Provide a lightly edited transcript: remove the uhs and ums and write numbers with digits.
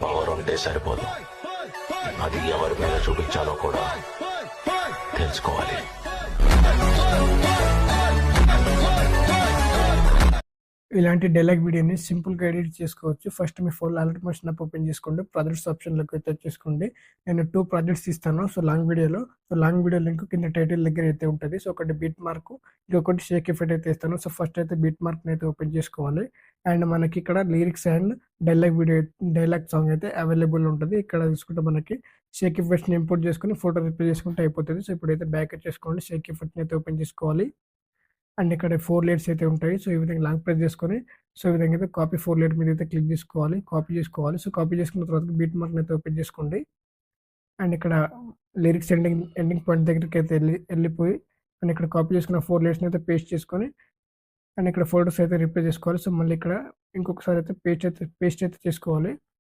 Power ఉంటే సరిపోదు, అది ఎవరి మీద చూపించాలో కూడా తెలుసుకోవాలి. ఇలాంటి డైలాగ్ వీడియోని సింపుల్‌గా ఎడిట్ చేసుకోవచ్చు. ఫస్ట్ మీ ఫోన్‌లో అలర్ట్ మోషన్ యాప్ ఓపెన్ చేసుకోండి. ప్రాజెక్ట్స్ ఆప్షన్‌లోకి అయితే వచ్చేసుకోండి. నేను 2 ప్రాజెక్ట్స్ ఇస్తాను. లాంగ్ వీడియో లింక్ కింద టైటిల్ దగ్గర అయితే ఉంటది. ఒకటి బీట్ మార్క్, ఇంకొకటి షేక్ ఎఫెక్ట్ అయితే ఇస్తాను. ఫస్ట్ అయితే బీట్ మార్క్‌ని అయితే ఓపెన్ చేసుకోవాలి. అండ్ మనకి ఇక్కడ లిరిక్స్ అండ్ డైలాగ్ సాంగ్ అయితే అవైలబుల్ ఉంటది. ఇక్కడ చూసుకుంటే మనకి షేక్ ఎఫెక్ట్స్‌ని ఇంపోర్ట్ చేసుకొని ఫోటో రిప్లై చేసుకుంటే అయిపోతది. ఇప్పుడైతే బ్యాక్ వచ్చేసుకోండి. షేక్ ఎఫెక్ట్‌ని అయితే ఓపెన్ చేసుకోవాలి. అండ్ ఇక్కడ 4 లేయర్స్ అయితే ఉంటాయి. ఈ విధంగా లాంగ్ ప్రెస్ చేసుకొని ఈ విధంగా అయితే కాపీ 4 లేయర్ మీద అయితే క్లిక్ చేసుకోవాలి. కాపీ చేసుకోవాలి. కాపీ చేసుకున్న తర్వాత బీట్ మార్క్‌ని అయితే ఓపెన్ చేసుకోండి. అండ్ ఇక్కడ లిరిక్స్ ఎండింగ్ పాయింట్ దగ్గరికి అయితే వెళ్ళిపోయి అండ్ ఇక్కడ కాపీ చేసుకున్న 4 లేయర్స్‌ని అయితే పేస్ట్ చేసుకొని అండ్ ఇక్కడ ఫోటోస్ అయితే రిప్లై చేసుకోవాలి. మళ్ళీ ఇక్కడ ఇంకొకసారి అయితే పేస్ట్ అయితే చేసుకోవాలి.